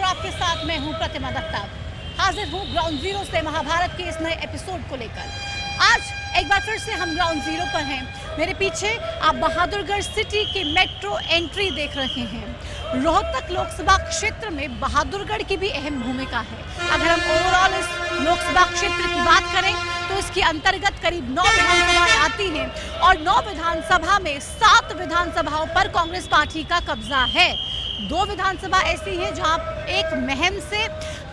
आपके साथ मैं हूं प्रतिमा दत्ता। हाजिर हूं ग्राउंड जीरो से महाभारत के इस नए एपिसोड को लेकर। आज एक बार फिर से हम ग्राउंड जीरो पर हैं। मेरे पीछे आप बहादुरगढ़ सिटी की मेट्रो एंट्री देख रहे हैं। रोहतक लोकसभा क्षेत्र में बहादुरगढ़ की भी अहम भूमिका है। अगर हम ओवरऑल इस लोकसभा क्षेत्र की बात करें तो इसके अंतर्गत करीब 9 विधानसभाएं आती हैं और 9 विधानसभा में 7 विधानसभाओं पर कांग्रेस पार्टी का कब्जा है। 2 विधानसभा ऐसी हैं जहां एक महम से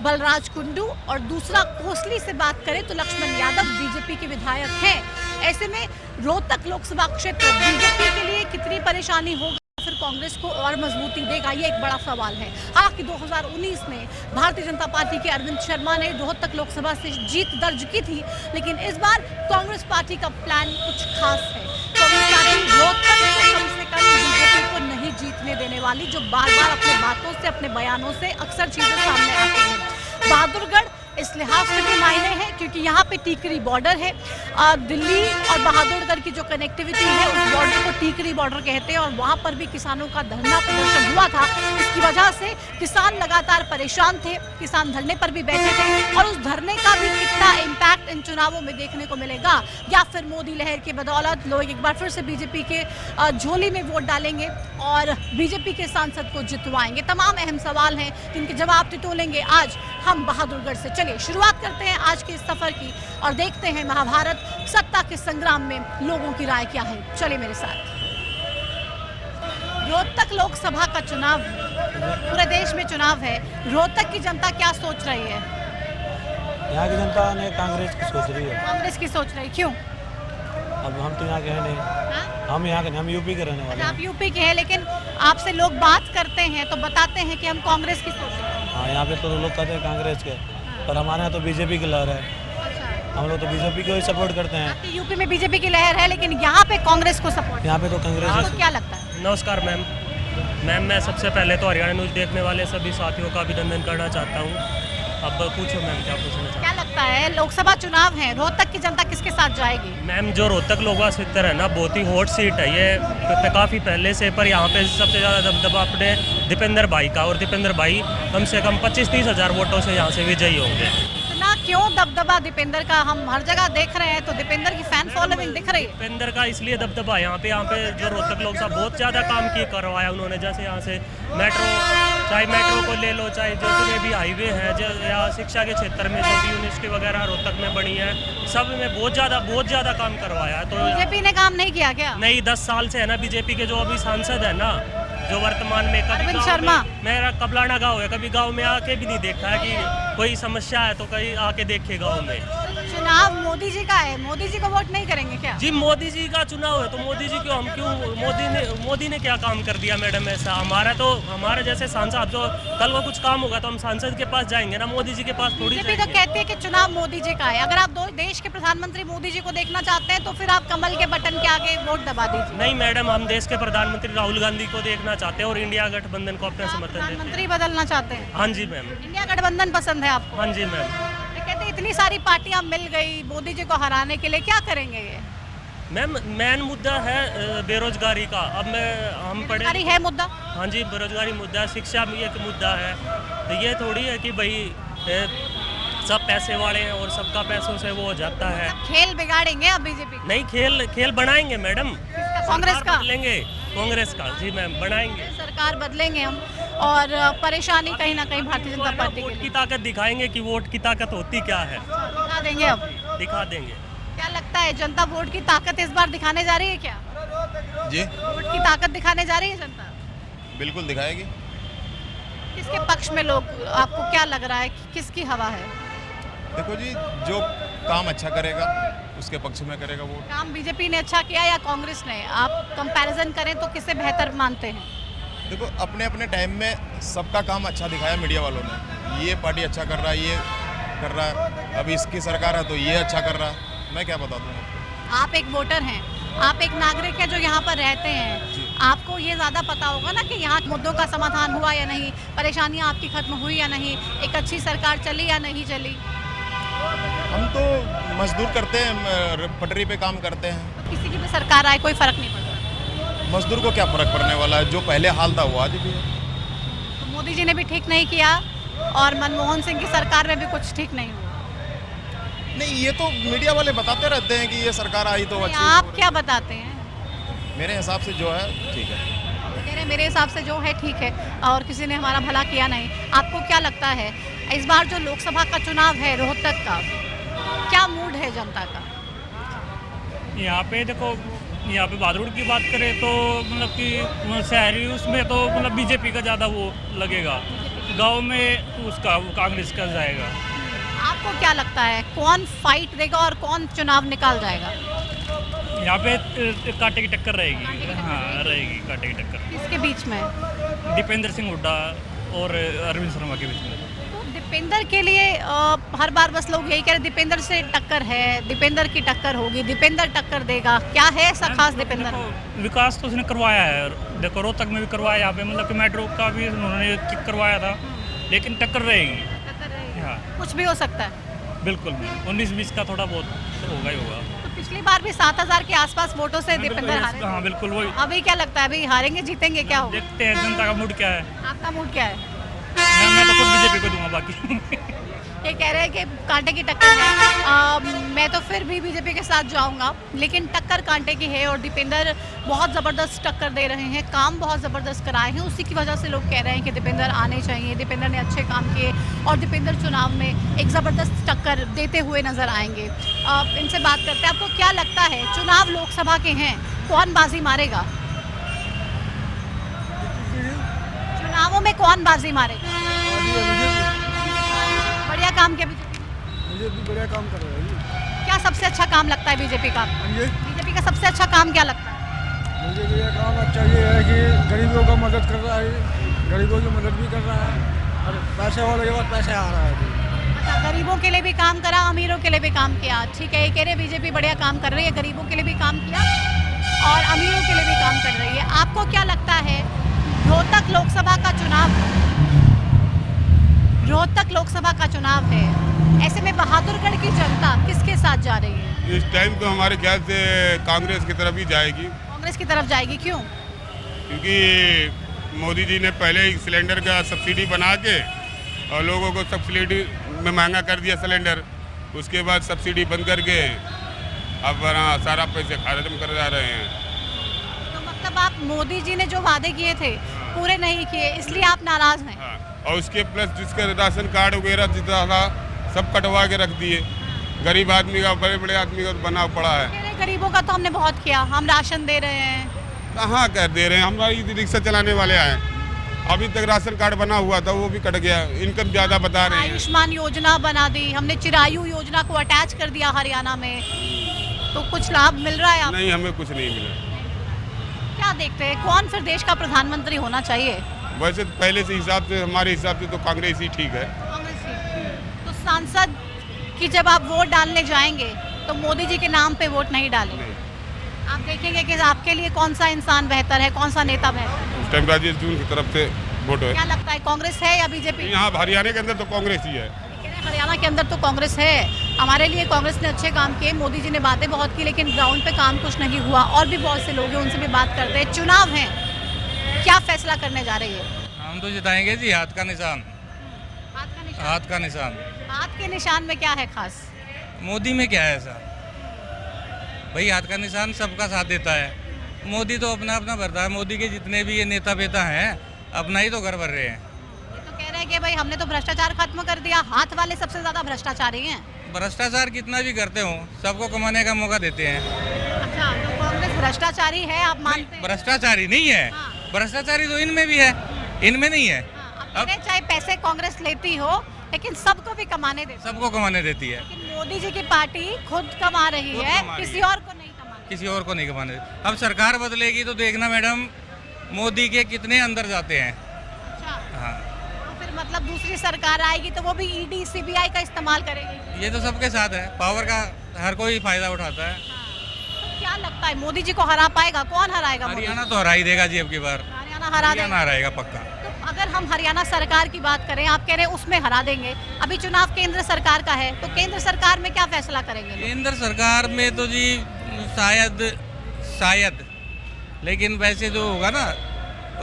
बलराज कुंडू और दूसरा कोसली से बात करें तो लक्ष्मण यादव बीजेपी के विधायक हैं। ऐसे में रोहतक लोकसभा क्षेत्र बीजेपी के लिए कितनी परेशानी होगी, फिर कांग्रेस को और मजबूती देगा, ये एक बड़ा सवाल है। हालांकि 2019 में भारतीय जनता पार्टी के अरविंद शर्मा ने रोहतक लोकसभा से जीत दर्ज की थी, लेकिन इस बार कांग्रेस पार्टी का प्लान कुछ खास है। कांग्रेस पार्टी रोहतक को कम से कम बीजेपी को नहीं जीतने देने वाली, जो बार बार अपने बातों से, अपने बयानों से अक्सर चीजें सामने आती हैं। बहादुरगढ़ इस लिहाज से भी मायने है क्योंकि यहाँ पे टीकरी बॉर्डर है। दिल्ली और बहादुरगढ़ की जो कनेक्टिविटी है उस बॉर्डर को टीकरी बॉर्डर कहते हैं और वहाँ पर भी किसानों का धरना प्रदर्शन हुआ था। इसकी वजह से किसान लगातार परेशान थे, किसान धरने पर भी बैठे थे और उस धरने का भी कितना इम्पैक्ट इन चुनावों में देखने को मिलेगा, या फिर मोदी लहर के बदौलत लोग एक बार फिर से बीजेपी के झोली में वोट डालेंगे और बीजेपी के सांसद को जितवाएंगे। तमाम अहम सवाल हैं जिनके जवाब टटोलेंगे आज हम बहादुरगढ़ से। चलिए शुरुआत करते हैं आज के इस सफर की और देखते हैं महाभारत सत्ता के संग्राम में लोगों की राय क्या है। चलिए मेरे साथ। रोहतक लोकसभा का चुनाव, पूरे देश में चुनाव है, रोहतक की जनता क्या सोच रही है? यहाँ की जनता ने कांग्रेस की सोच रही है। कांग्रेस की सोच रही, क्यों? अब हम तो यहाँ के हैं नहीं। हाँ? हम यहाँ के नहीं, हम यूपी के रहने वाले हैं। आप यूपी के हैं, लेकिन आपसे लोग बात करते हैं तो बताते हैं कि हम कांग्रेस की सोच रहे हैं। हाँ, यहाँ पे तो लोग कहते हैं कांग्रेस के, पर हमारे यहाँ तो बीजेपी की लहर है। हम लोग तो बीजेपी को ही सपोर्ट करते हैं। आपके यूपी में बीजेपी की लहर है, लेकिन यहाँ पे कांग्रेस को सपोर्ट। यहाँ पे तो कांग्रेस। आपको क्या लगता है? नमस्कार मैम, मैं सबसे पहले तो हरियाणा न्यूज़ देखने वाले सभी साथियों का अभिनंदन करना चाहता हूँ। अब पूछो मैम, क्या पूछना चाहते हैं? क्या लगता है लोकसभा चुनाव है, रोहतक की जनता किसके साथ जाएगी? मैम, जो रोहतक लोकसभा क्षेत्र है ना, बहुत ही हॉट सीट है ये काफ़ी पहले से, पर यहाँ पे सबसे ज़्यादा दबदबा अपने दीपेंद्र भाई का, और दीपेंद्र भाई कम से कम 25-30 हज़ार वोटों से यहाँ से विजयी होंगे। इतना क्यों दबदबा दीपेंद्र का? हम हर जगह देख रहे हैं तो दीपेंद्र की फैन फॉलोइंग दिख रही है। दीपेंद्र का इसलिए दबदबा यहाँ पे जो रोहतक लोकसभा बहुत ज़्यादा काम किए करवाया उन्होंने। जैसे यहाँ से मेट्रो, चाहे मेट्रो को ले लो, चाहे जितने भी हाईवे हैं, या शिक्षा के क्षेत्र में जो भी यूनिवर्सिटी वगैरह रोहतक में बनी है, सब में बहुत ज़्यादा काम करवाया है। तो बीजेपी ने काम नहीं किया क्या? नहीं, 10 साल से है ना बीजेपी के जो अभी सांसद है ना, जो वर्तमान में, अरविंद शर्मा, मेरा कबलाना गांव है, कभी गांव में आके भी नहीं देखा है कि कोई समस्या है तो कहीं आके देखे गांव में। चुनाव मोदी जी का है, मोदी जी को वोट नहीं करेंगे क्या? जी, मोदी जी का चुनाव है तो मोदी जी मोदी ने क्या काम कर दिया मैडम? ऐसा हमारे जैसे सांसद, जो कल को कुछ काम होगा तो हम सांसद के पास जाएंगे ना, मोदी जी के पास थोड़ी बीजेपी तो कहती है कि चुनाव मोदी जी का है। अगर आप देश के प्रधानमंत्री मोदी जी को देखना चाहते हैं तो फिर आप कमल के बटन के आगे वोट दबा दीजिए। नहीं मैडम, हम देश के प्रधानमंत्री राहुल गांधी को देखना चाहते हैं और इंडिया गठबंधन को अपना समर्थन देते हैं। प्रधानमंत्री बदलना चाहते हैं? हाँ जी मैम। इंडिया गठबंधन पसंद है आपको? हाँ जी मैम। कहते इतनी सारी पार्टियां मिल गई मोदी जी को हराने के लिए, क्या करेंगे ये? मैम, मेन मुद्दा है बेरोजगारी का। अब हम पढ़े है मुद्दा। हाँ जी, बेरोजगारी मुद्दा है, शिक्षा भी एक मुद्दा है। तो ये थोड़ी है कि भाई सब पैसे वाले हैं और सबका पैसों से वो हो जाता है। खेल बिगाड़ेंगे अब बीजेपी? नहीं, खेल बनाएंगे मैडम। कांग्रेस का बदलेंगे, कांग्रेस का। जी मैम, बनाएंगे, सरकार बदलेंगे हम। और परेशानी कहीं ना कहीं भारतीय जनता पार्टी वोट की ताकत दिखाएंगे कि वोट की ताकत होती क्या है। दिखा देंगे, अब दिखा देंगे। क्या लगता है जनता वोट की ताकत इस बार दिखाने जा रही है क्या? जी, वोट की ताकत दिखाने जा रही है जनता? बिल्कुल दिखाएगी। किसके पक्ष में लोग, आपको क्या लग रहा है कि किसकी हवा है? देखो जी, जो काम अच्छा करेगा उसके पक्ष में करेगा वो। काम बीजेपी ने अच्छा किया या कांग्रेस ने? आप कंपैरिजन करें तो किसे बेहतर मानते हैं? देखो, अपने अपने टाइम में सबका काम अच्छा दिखाया मीडिया वालों ने। ये पार्टी अच्छा कर रहा है, ये कर रहा है, अभी इसकी सरकार है तो ये अच्छा कर रहा है। मैं क्या बता दूँ? आप एक वोटर हैं, आप एक नागरिक हैं जो यहाँ पर रहते हैं, आपको ये ज़्यादा पता होगा ना कि यहाँ मुद्दों का समाधान हुआ या नहीं, परेशानियाँ आपकी खत्म हुई या नहीं, एक अच्छी सरकार चली या नहीं चली। हम तो मजदूर करते हैं, पटरी पे काम करते हैं। तो किसी की भी सरकार आए कोई फर्क नहीं पड़ता। मजदूर को क्या फर्क पड़ने वाला है? जो पहले हाल था वो आज भी है। तो मोदी जी ने भी ठीक नहीं किया, और मनमोहन सिंह की सरकार में भी कुछ ठीक नहीं हुआ। नहीं, ये तो मीडिया वाले बताते रहते हैं कि ये सरकार आई तो अच्छी आप हो रही क्या बताते हैं? है। मेरे हिसाब से जो है ठीक है। मेरे हिसाब से जो है ठीक है और किसी ने हमारा भला किया नहीं। आपको क्या लगता है इस बार जो लोकसभा का चुनाव है रोहतक का, क्या मूड है जनता का? यहाँ पे देखो, यहाँ पे बहादुर की बात करें तो मतलब कि शहरी उसमें तो मतलब बीजेपी का ज़्यादा वो लगेगा, गांव में उसका वो कांग्रेस का जाएगा। आपको क्या लगता है कौन फाइट देगा और कौन चुनाव निकाल जाएगा? यहाँ पे कांटे की टक्कर रहेगी। हाँ, रहेगी कांटे की टक्कर। किसके बीच में? दीपेंद्र सिंह हुड्डा और अरविंद शर्मा के बीच में। तो दीपेंद्र के लिए हर बार बस लोग यही कह रहे दीपेंद्र से टक्कर है, दीपेंद्र की टक्कर होगी, दीपेंद्र टक्कर देगा। क्या है ऐसा खास दीपेंद्र? देखो, विकास तो उसने करवाया है, देखो रोहतक में भी करवाया, यहाँ पे मतलब कि मेट्रो का भी उन्होंने करवाया था, लेकिन टक्कर रहेगी। हाँ, कुछ भी हो सकता है। बिल्कुल भी 19-20 का थोड़ा बहुत तो होगा ही होगा। तो पिछली बार भी 7000 के आसपास वोटों से दीपेंद्र हारे। हाँ बिल्कुल वही। अभी क्या लगता है, अभी हारेंगे जीतेंगे, क्या होगा? देखते हैं जनता का मूड क्या है। आपका मूड क्या है? मैं तो खुद बीजेपी को दूंगा बाकी। ये कह रहे हैं कि कांटे की टक्कर है। मैं तो फिर भी बीजेपी के साथ जाऊंगा, लेकिन टक्कर कांटे की है और दीपेंद्र बहुत ज़बरदस्त टक्कर दे रहे हैं, काम बहुत ज़बरदस्त कराए हैं। उसी की वजह से लोग कह रहे हैं कि दीपेंद्र आने चाहिए, दीपेंद्र ने अच्छे काम किए और दीपेंद्र चुनाव में एक ज़बरदस्त टक्कर देते हुए नज़र आएंगे। इनसे बात करते हैं, आपको क्या लगता है चुनाव लोकसभा के हैं, कौन बाजी मारेगा चुनावों में? कौन बाजी मारेगा? बढ़िया काम किया बीजेपी। बढ़िया काम कर रहा है। क्या सबसे अच्छा काम लगता है बीजेपी का? बीजेपी का सबसे अच्छा काम क्या लगता है? मुझे ये काम अच्छा ये है कि गरीबों का मदद कर रहा है, गरीबों की मदद भी कर रहा है और पैसे वाले के बाद पैसे आ रहा है। अच्छा, गरीबों के लिए भी काम करा, अमीरों के लिए भी काम किया। ठीक है, ये कह रहे बीजेपी बढ़िया काम कर रही है, गरीबों के लिए भी काम किया और अमीरों के लिए भी काम कर रही है। आपको क्या लगता है रोहतक लोकसभा का चुनाव, रोहतक लोकसभा का चुनाव है, ऐसे में बहादुरगढ़ की जनता किसके साथ जा रही है? इस टाइम तो हमारे ख्याल से कांग्रेस की तरफ ही जाएगी। कांग्रेस की तरफ जाएगी, क्यों? क्योंकि मोदी जी ने पहले ही सिलेंडर का सब्सिडी बना के और लोगों को सब्सिडी में महंगा कर दिया सिलेंडर, उसके बाद सब्सिडी बंद करके अब सारा पैसे खत्म कर जा रहे हैं। तो मतलब आप मोदी जी ने जो वादे किए थे पूरे नहीं किए, इसलिए आप नाराज हैं? हाँ, और उसके प्लस जिसका राशन कार्ड वगैरह जितना था सब कटवा के रख दिए। गरीब आदमी का, बड़े बड़े आदमी का तो बना पड़ा है। कह रहे गरीबों का तो हमने बहुत किया, हम राशन दे रहे हैं। कहाँ कर दे रहे हैं, हमारी रिक्शा चलाने वाले आए, अभी तक राशन कार्ड बना हुआ था वो भी कट गया, इनकम ज़्यादा बता रहे हैं। आयुष्मान योजना बना दी हमने, चिरायु योजना को अटैच कर दिया हरियाणा में, तो कुछ लाभ मिल रहा है आपको? नहीं, हमें कुछ नहीं मिला। क्या देखते हैं कौन फिर देश का प्रधानमंत्री होना चाहिए? वैसे तो पहले से हिसाब से, हमारे हिसाब से तो कांग्रेस ही ठीक है। कांग्रेस ही। तो सांसद की जब आप वोट डालने जाएंगे तो मोदी जी के नाम पे वोट नहीं डालेंगे, आप देखेंगे कि आपके लिए कौन सा इंसान बेहतर है, कौन सा नेता बेहतर है? उस टाइम राजेश जून की तरफ से वोट है। क्या लगता है कांग्रेस है या बीजेपी? यहाँ हरियाणा के अंदर तो कांग्रेस ही है। हरियाणा के अंदर तो कांग्रेस है। हमारे लिए कांग्रेस ने अच्छे काम किए, मोदी जी ने बातें बहुत की, लेकिन ग्राउंड पे काम कुछ नहीं हुआ। और भी बहुत से लोग हैं, उनसे भी बात करते हैं। चुनाव है, क्या फैसला करने जा रही है? हम तो जिताएंगे जी, हाथ का निशान। हाथ का निशान? हाथ का निशान। हाथ के निशान में क्या है खास? मोदी में क्या है ऐसा भाई? हाथ का निशान सबका साथ देता है। मोदी तो अपना अपना भरता है। मोदी के जितने भी ये नेता बेता हैं अपना ही तो घर भर रहे हैं। ये तो कह रहे हैं कि भाई हमने तो भ्रष्टाचार खत्म कर दिया, हाथ वाले सबसे ज्यादा भ्रष्टाचारी हैं। भ्रष्टाचार कितना भी करते हो सबको कमाने का मौका देते हैं। अच्छा, तो कांग्रेस भ्रष्टाचारी है आप मानते हैं? भ्रष्टाचारी नहीं है, हाँ। भ्रष्टाचारी तो इनमें भी है, इनमें नहीं है। अब चाहे पैसे कांग्रेस लेती हो लेकिन सबको भी कमाने देती है। सबको कमाने देती है। लेकिन मोदी जी की पार्टी खुद कमा रही खुद है, कमा रही किसी है। और को नहीं कमाने। किसी और को नहीं कमाने। अब सरकार बदलेगी तो देखना मैडम, मोदी के कितने अंदर जाते हैं। अच्छा, हाँ, तो फिर मतलब दूसरी सरकार आएगी तो वो भी ईडी सीबीआई का इस्तेमाल करेगी। ये तो सबके साथ है, पावर का हर कोई फायदा उठाता है। तो क्या लगता है मोदी जी को हरा पाएगा? कौन हराएगा? मोदी? हरियाणा तो हरा ही देगा जी अब की बार। हरियाणा हरा हरियाणा देगा। हराएगा पक्का। तो अगर हम हरियाणा सरकार की बात करें, आप कह रहे हैं उसमें हरा देंगे, अभी चुनाव केंद्र सरकार का है, तो केंद्र सरकार में क्या फैसला करेंगे लोग? केंद्र सरकार में तो जी शायद, लेकिन वैसे जो होगा ना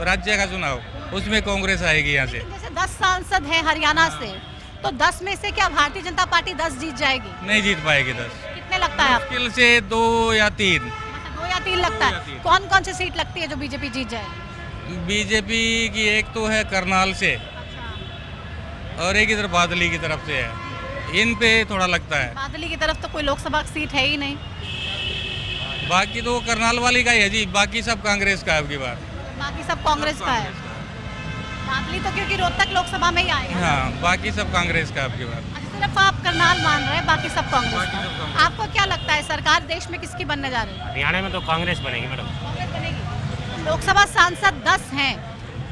राज्य का चुनाव उसमें कांग्रेस आएगी यहाँ से। जैसे 10 सांसद हैं हरियाणा से, तो 10 में से क्या भारतीय जनता पार्टी 10 जीत जाएगी? नहीं जीत पाएगी 10, कितने लगता है आपको? मुश्किल से 2 या 3। मतलब 2 या 3 लगता 2 या है। 3। कौन कौन सी सीट लगती है जो बीजेपी जीत जाएगी? बीजेपी की एक तो है करनाल से और एक इधर बादली की तरफ से है, इन पे थोड़ा लगता है। बादली की तरफ तो कोई लोकसभा की सीट है ही नहीं। बाकी तो करनाल वाली का ही है जी, बाकी सब कांग्रेस का है अब की बार। बाकी सब कांग्रेस का है। बादली तो क्योंकि रोहतक लोकसभा में ही आएगा। हाँ, बाकी सब कांग्रेस का अब की बार। अच्छा, सिर्फ आप करनाल मान रहे हैं, बाकी सब कांग्रेस का। आपको क्या लगता है सरकार देश में किसकी बनने जा रही है? हरियाणा में तो कांग्रेस बनेगी मैडम। कांग्रेस बनेगी। लोकसभा सांसद 10 हैं।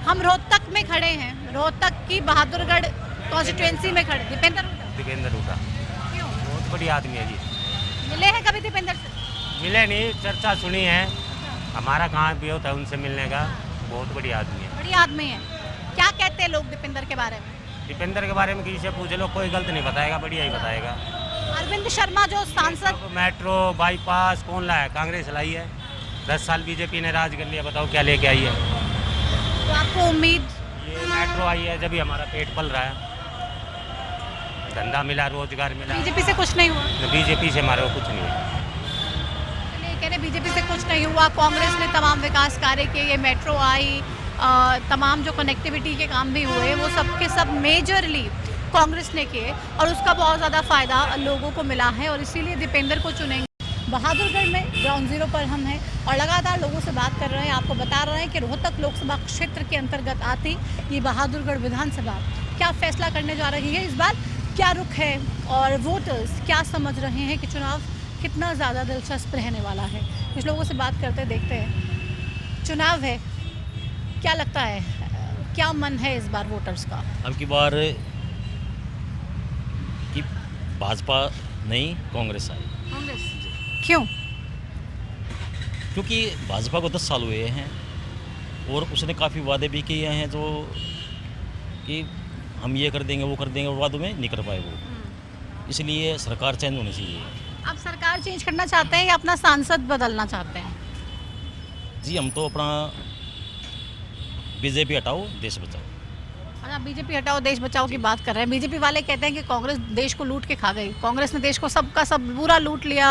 हम रोहतक में खड़े हैं, रोहतक की बहादुरगढ़ कॉन्स्टिट्यूएंसी में खड़े। दीपेंद्र हुड्डा क्यों? बहुत बड़ी आदमी है जी। मिले हैं कभी दीपेंद्र से? मिले नहीं, चर्चा सुनी है, हमारा कहाँ भी होता है उनसे मिलने का। बहुत बड़ी आदमी है। बड़ी आदमी है। क्या कहते हैं लोग दीपेंद्र के बारे में? दीपेंद्र के बारे में किसी से पूछ लो, कोई गलत नहीं बताएगा, बढ़िया ही बताएगा। अरविंद शर्मा जो सांसद, मेट्रो बाईपास कौन लाया? कांग्रेस लाई है। 10 साल बीजेपी ने राज कर लिया, बताओ क्या लेके आई है? तो आपको उम्मीद? ये मेट्रो आई है जब ही हमारा पेट पल रहा है, धंधा मिला, रोजगार मिला। बीजेपी से कुछ नहीं हुआ? बीजेपी से हमारे को कुछ नहीं है। कह रहे बीजेपी से कुछ नहीं हुआ, कांग्रेस ने तमाम विकास कार्य किए, ये मेट्रो आई, तमाम जो कनेक्टिविटी के काम भी हुए वो सब के सब मेजरली कांग्रेस ने किए और उसका बहुत ज़्यादा फ़ायदा लोगों को मिला है और इसीलिए दीपेंद्र को चुनेंगे। बहादुरगढ़ में ग्राउंड जीरो पर हम हैं और लगातार लोगों से बात कर रहे हैं। आपको बता रहे हैं कि रोहतक लोकसभा क्षेत्र के अंतर्गत आती ये बहादुरगढ़ विधानसभा क्या फैसला करने जा रही है इस बार, क्या रुख है और वोटर्स क्या समझ रहे हैं कि चुनाव कितना ज़्यादा दिलचस्प रहने वाला है। कुछ लोगों से बात करते देखते हैं। चुनाव है, क्या लगता है, क्या मन है इस बार वोटर्स का? अब की बार कि भाजपा नहीं कांग्रेस आई। कांग्रेस क्यों? क्योंकि भाजपा को 10 साल हुए हैं और उसने काफ़ी वादे भी किए हैं जो कि हम ये कर देंगे वो कर देंगे, वादों में नहीं कर पाए वो, इसलिए सरकार चेंज होनी चाहिए। आप सरकार चेंज करना चाहते हैं या अपना सांसद बदलना चाहते हैं? जी हम तो अपना बीजेपी हटाओ देश बचाओ। अच्छा, बीजेपी हटाओ देश बचाओ की बात कर रहे हैं। बीजेपी वाले कहते हैं कि कांग्रेस देश को लूट के खा गई, कांग्रेस ने देश को सबका सब पूरा लूट लिया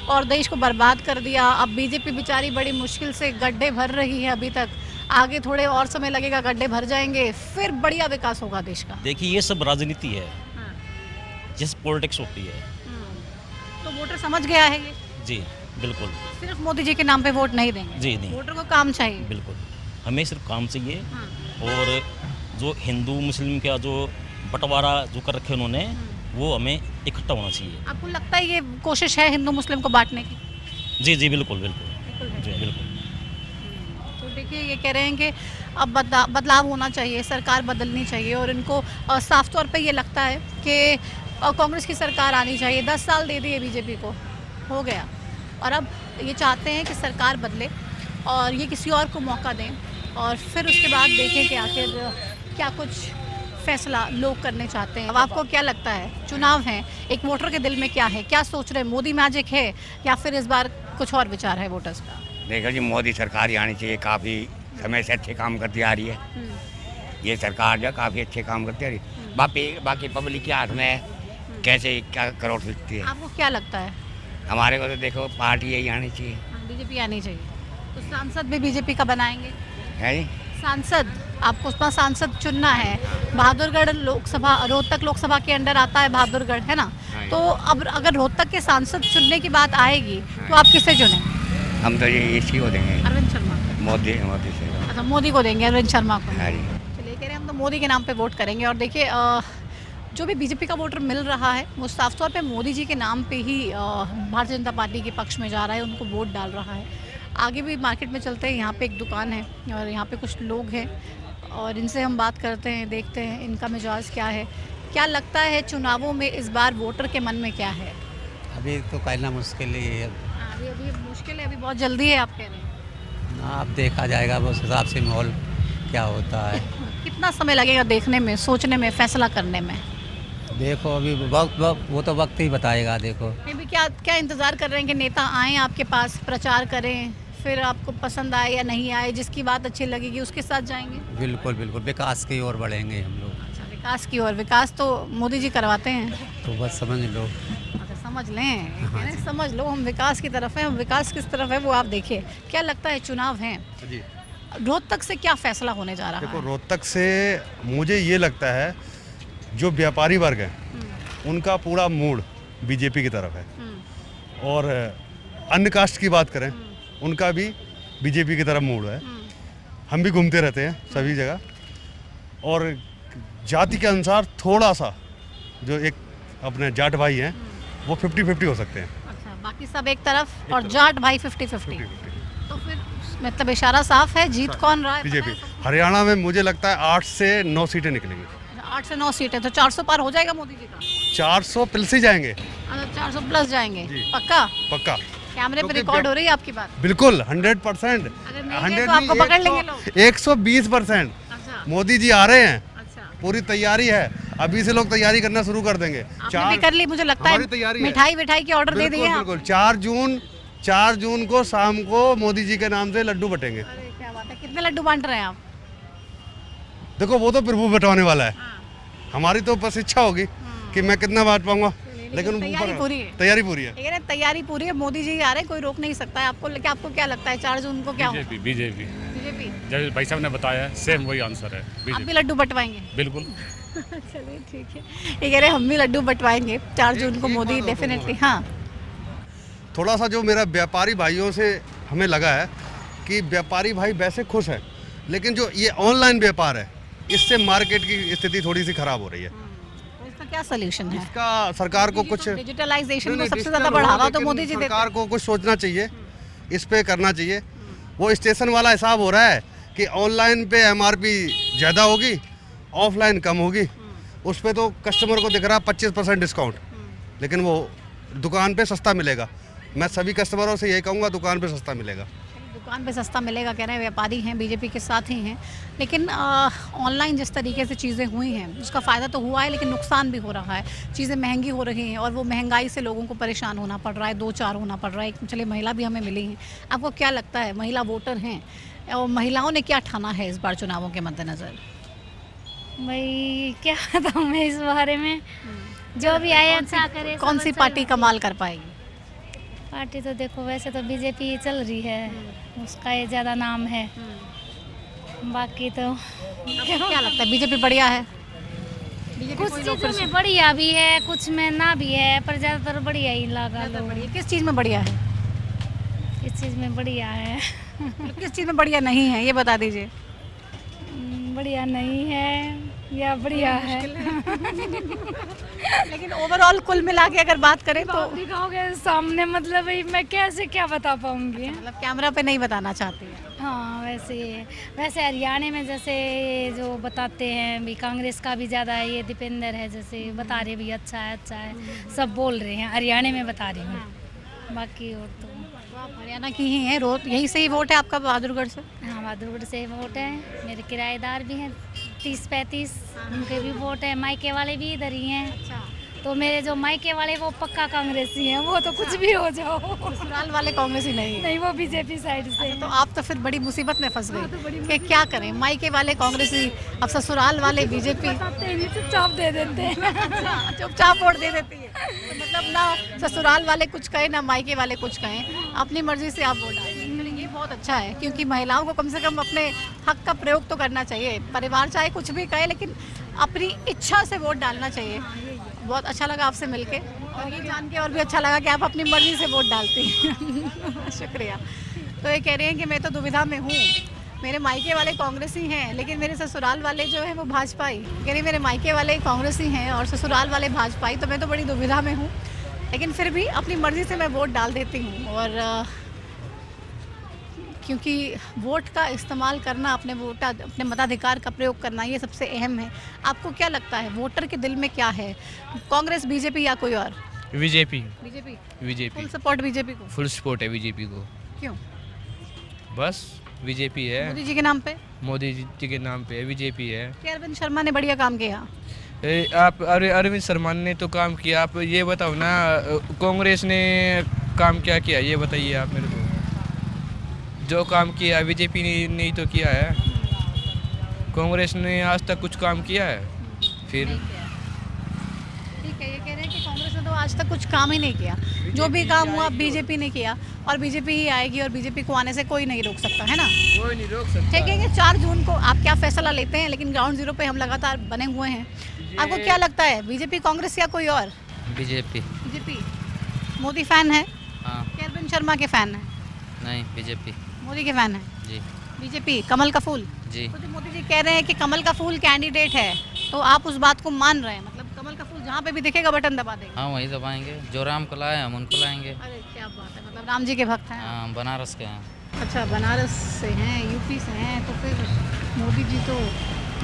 और देश को बर्बाद कर दिया। अब बीजेपी बेचारी बड़ी मुश्किल से गड्ढे भर रही है अभी तक, आगे थोड़े और समय लगेगा, गड्ढे भर जाएंगे, फिर बढ़िया विकास होगा देश का। देखिए ये सब राजनीति है, जिस पॉलिटिक्स होती है। तो वोटर समझ गया है ये? जी बिल्कुल। सिर्फ मोदी जी के नाम पे वोट नहीं देंगे? जी नहीं, वोटर को काम चाहिए। बिल्कुल, हमें सिर्फ काम चाहिए। और जो हिंदू मुस्लिम का जो बंटवारा जो कर रखे उन्होंने वो हमें इकट्ठा होना चाहिए। आपको लगता है ये कोशिश है हिंदू मुस्लिम को बांटने की? जी जी बिल्कुल बिल्कुल जी बिल्कुल। तो देखिए ये कह रहे हैं कि अब बदलाव होना चाहिए, सरकार बदलनी चाहिए और इनको साफ तौर पे ये लगता है कि कांग्रेस की सरकार आनी चाहिए। 10 साल दे दिए बीजेपी को, हो गया, और अब ये चाहते हैं कि सरकार बदले और ये किसी और को मौका दें और फिर उसके बाद देखें कि आखिर क्या कुछ फैसला लोग करने चाहते हैं। अब आपको क्या लगता है, चुनाव है, एक वोटर के दिल में क्या है, क्या सोच रहे हैं? मोदी मैजिक है या फिर इस बार कुछ और विचार है वोटर्स का? देखो जी, मोदी सरकार ही आनी चाहिए, काफ़ी समय से अच्छे काम करती आ रही है ये सरकार, जो काफ़ी अच्छे काम करती आ रही है। बाकी पब्लिक के हाथ में है, कैसे क्या करोड़ सकती है। आपको क्या लगता है? हमारे को तो देखो पार्टी यही आनी चाहिए, बीजेपी आनी चाहिए। तो सांसद भी बीजेपी का बनाएंगे? है जी, सांसद आपको उसका सांसद चुनना है। बहादुरगढ़ लोकसभा, रोहतक लोकसभा के अंडर आता है बहादुरगढ़, है ना? तो अब अगर रोहतक के सांसद चुनने की बात आएगी तो आप किसे चुनें? हम तो ये इसी को देंगे, अरविंद शर्मा। मोदी से। अच्छा, मोदी को देंगे, अरविंद शर्मा को। हाँ जी। चलिए, कह रहे हैं हम तो मोदी के नाम पे वोट करेंगे। और देखिए जो भी बीजेपी का वोटर मिल रहा है वो साफ तौर पे मोदी जी के नाम पे ही भारतीय जनता पार्टी के पक्ष में जा रहा है, उनको वोट डाल रहा है। आगे भी मार्केट में चलते हैं, यहाँ पे एक दुकान है और यहाँ पे कुछ लोग हैं और इनसे हम बात करते हैं, देखते हैं इनका मिजाज क्या है। क्या लगता है चुनावों में इस बार वोटर के मन में क्या है? अभी तो कहना मुश्किल ही है। अभी मुश्किल है, अभी बहुत जल्दी है आप कह रहे हैं? अब देखा जाएगा उस हिसाब से माहौल क्या होता है। कितना समय लगेगा देखने में, सोचने में, फैसला करने में? देखो अभी वो तो वक्त ही बताएगा। देखो नहीं भी क्या इंतज़ार कर रहे हैं कि नेता आएँ आपके पास, प्रचार करें, फिर आपको पसंद आए या नहीं आए, जिसकी बात अच्छी लगेगी उसके साथ जाएंगे? बिल्कुल बिल्कुल, विकास की ओर बढ़ेंगे हम लोग। अच्छा, विकास की ओर। विकास तो मोदी जी करवाते हैं, तो बस समझ लो। अच्छा समझ लें, समझ लो हम विकास की तरफ हैं। हम विकास किस तरफ है वो आप देखिए। क्या लगता है, चुनाव हैं, जी रोहतक से क्या फैसला होने जा रहा देखो, है? रोहतक से मुझे ये लगता है जो व्यापारी वर्ग है उनका पूरा मूड बीजेपी की तरफ है, और अन्य कास्ट की बात करें उनका भी बीजेपी की तरफ मूड है। हम भी घूमते रहते हैं सभी जगह, और जाति के अनुसार थोड़ा सा जो एक अपने जाट भाई हैं वो 50-50 हो सकते हैं। अच्छा, बाकी सब एक तरफ और जाट भाई 50-50। तो फिर मतलब इशारा साफ है, जीत कौन रहा है? बीजेपी। हरियाणा में मुझे लगता है 8 से 9 सीटें निकलेंगी। 8 से 9 सीटें, तो 400 पार हो जाएगा मोदी जी का? 400 प्लस ही जाएंगे। अच्छा, 400 प्लस जाएंगे, पक्का? पक्का। कैमरे पे रिकॉर्ड हो रही है आपकी बात? बिल्कुल 100%। अगर नहीं है तो आपको पकड़ लेंगे लोग? 120%। अच्छा, मोदी जी आ रहे हैं, अच्छा। पूरी तैयारी है, अभी से लोग तैयारी करना शुरू कर देंगे। आपने भी कर ली मुझे लगता है, मिठाई की ऑर्डर दे दिए हैं आप? बिल्कुल। 4 जून को शाम को मोदी जी के नाम से लड्डू बटेंगे। अरे क्या बात है, कितने लड्डू बांट रहे हैं आप? देखो वो तो प्रभु बटवाने वाला है, हमारी तो बस इच्छा होगी कि मैं कितना बांट पाऊंगा, लेकिन तैयारी पूरी है। तैयारी पूरी है। लेकिन तैयारी पूरी है, मोदी जी आ रहे हैं, कोई रोक नहीं सकता है आपको। लेकिन आपको क्या लगता है 4 जून को क्या होगा? BJP BJP. जब भाई साहब ने बताया सेम वही आंसर है, आप भी लड्डू बंटवाएंगे? बिल्कुल। चलिए ठीक है, ये कह रहे हम भी लड्डू बंटवाएंगे 4 जून को, मोदी डेफिनेटली। हाँ, थोड़ा सा जो मेरा व्यापारी भाइयों से हमें लगा है कि व्यापारी भाई वैसे खुश हैं, लेकिन जो ये ऑनलाइन व्यापार है इससे मार्केट की स्थिति थोड़ी सी खराब हो रही है। तो इसका क्या सोल्यूशन है? इसका सरकार को कुछ डिजिटलाइजेशन को सबसे ज्यादा बढ़ावा तो मोदी जी देते हैं। सरकार को कुछ सोचना चाहिए, इस पे करना चाहिए। वो स्टेशन वाला हिसाब हो रहा है कि ऑनलाइन पे MRP ज़्यादा होगी, ऑफलाइन कम होगी। उस पे तो कस्टमर को दिख रहा है 25% डिस्काउंट, लेकिन वो दुकान पे सस्ता मिलेगा। मैं सभी कस्टमरों से यही कहूँगा, दुकान पे सस्ता मिलेगा। दुकान पे सस्ता मिलेगा कह रहे हैं, व्यापारी हैं, बीजेपी के साथ ही हैं। लेकिन ऑनलाइन जिस तरीके से चीज़ें हुई हैं उसका फ़ायदा तो हुआ है, लेकिन नुकसान भी हो रहा है। चीज़ें महंगी हो रही हैं और वो महंगाई से लोगों को परेशान होना पड़ रहा है, 2-4 होना पड़ रहा है। चलिए महिला भी हमें मिली हैं, आपको क्या लगता है, महिला वोटर हैं और महिलाओं ने क्या ठाना है इस बार चुनावों के मद्देनज़र? भाई क्या बताऊँ मैं इस बारे में, जो भी आए अच्छा करे। कौन सी पार्टी कमाल कर पाएगी? पार्टी तो देखो वैसे तो बीजेपी चल रही है, उसका ये ज़्यादा नाम है। बाकी तो क्या लगता है, बीजेपी बढ़िया है? कुछ चीज़ों में बढ़िया भी है, कुछ में ना भी है, पर ज़्यादातर बढ़िया ही लगा लो। किस चीज़ में बढ़िया है? किस चीज़ में बढ़िया है? किस चीज़ में बढ़िया नहीं है ये बता दीजिए। बढ़िया नहीं है या बढ़िया है? लेकिन ओवरऑल कुल मिला के अगर बात करें तो दिखाओगे सामने, मतलब मैं कैसे क्या बता पाऊंगी? मतलब कैमरा पे नहीं बताना चाहती है। हाँ, वैसे हरियाणा में जैसे जो बताते हैं भी कांग्रेस का भी ज़्यादा है, ये दीपेंद्र है जैसे बता रहे भी अच्छा है, सब बोल रहे हैं, हरियाणा में बता रही हूँ। बाकी और तो आप हरियाणा की ही हैं, यहीं से ही वोट है आपका बहादुरगढ़ से? हाँ, बहादुरगढ़ से वोट है। मेरे किराएदार भी हैं 30-35, उनके भी वोट है। मायके वाले भी इधर ही हैं। अच्छा। तो मेरे जो मायके वाले वो पक्का कांग्रेसी हैं, वो तो कुछ भी हो जाओ। ससुराल वाले कांग्रेसी नहीं? नहीं, वो बीजेपी साइड से। तो आप तो फिर बड़ी मुसीबत में फंस गई कि क्या करें, मायके वाले कांग्रेसी, अब ससुराल वाले बीजेपी। चुपचाप दे देते हैं। चुपचाप वोट दे देती है। तो मतलब ना ससुराल वाले कुछ कहें ना मायके वाले कुछ कहें, अपनी मर्जी से आप वोट डालें। ये बहुत अच्छा है, क्योंकि महिलाओं को कम से कम अपने हक का प्रयोग तो करना चाहिए। परिवार चाहे कुछ भी कहे, लेकिन अपनी इच्छा से वोट डालना चाहिए। बहुत अच्छा लगा आपसे मिलके, और ये जान के और भी अच्छा लगा कि आप अपनी मर्जी से वोट डालती हैं। शुक्रिया। तो ये कह रहे हैं कि मैं तो दुविधा में हूँ, मेरे मायके वाले कांग्रेसी हैं लेकिन मेरे ससुराल वाले जो है वो भाजपाई। कह रही मेरे मायके वाले कांग्रेसी हैं और ससुराल वाले भाजपाई, तो मैं तो बड़ी दुविधा में हूँ, लेकिन फिर भी अपनी मर्जी से मैं वोट डाल देती हूँ। और क्योंकि वोट का इस्तेमाल करना, अपने मताधिकार का प्रयोग करना, ये सबसे अहम है। आपको क्या लगता है वोटर के दिल में क्या है, कांग्रेस, बीजेपी या कोई और? बीजेपी। फुल सपोर्ट बीजेपी को? फुल सपोर्ट है बीजेपी को। क्यों? बस बीजेपी है। मोदी जी के नाम पे? मोदी जी के नाम पे बीजेपी है। अरविंद शर्मा ने बढ़िया काम किया। आप अरविंद शर्मा ने तो काम किया, आप ये बताओ ना कांग्रेस ने काम क्या किया, ये बताइए आप मेरे को। जो काम किया बीजेपी ने तो किया है, कांग्रेस ने आज तक कुछ काम किया है? फिर ठीक है, ये कह रहे हैं कि कांग्रेस ने तो आज तक कुछ काम ही नहीं किया, जो भी काम हुआ बीजेपी ने किया और बीजेपी ही आएगी और बीजेपी को आने से कोई नहीं रोक सकता, है ना? कोई नहीं रोक सकता। ठीक है कि 4 जून को आप क्या फैसला लेते हैं, लेकिन ग्राउंड जीरो पे हम लगातार बने हुए हैं। आपको क्या लगता है, बीजेपी, कांग्रेस या कोई और? बीजेपी। बीजेपी। मोदी फैन है? हाँ। अरविंद शर्मा के फैन है? नहीं, बीजेपी। मोदी के फैन है जी। बीजेपी, कमल का फूल। जी। तो जो मोदी जी कह रहे हैं कि कमल का फूल कैंडिडेट है, तो आप उस बात को मान रहे हैं? मतलब कमल का फूल जहाँ पे भी दिखेगा बटन दबा देंगे? हाँ, वही दबाएंगे, जो राम को लाए हम उनको लाएंगे। अरे क्या बात है, मतलब राम जी के भक्त हैं? हाँ, बनारस के हैं। अच्छा, बनारस से हैं, यूपी से हैं, तो फिर मोदी जी तो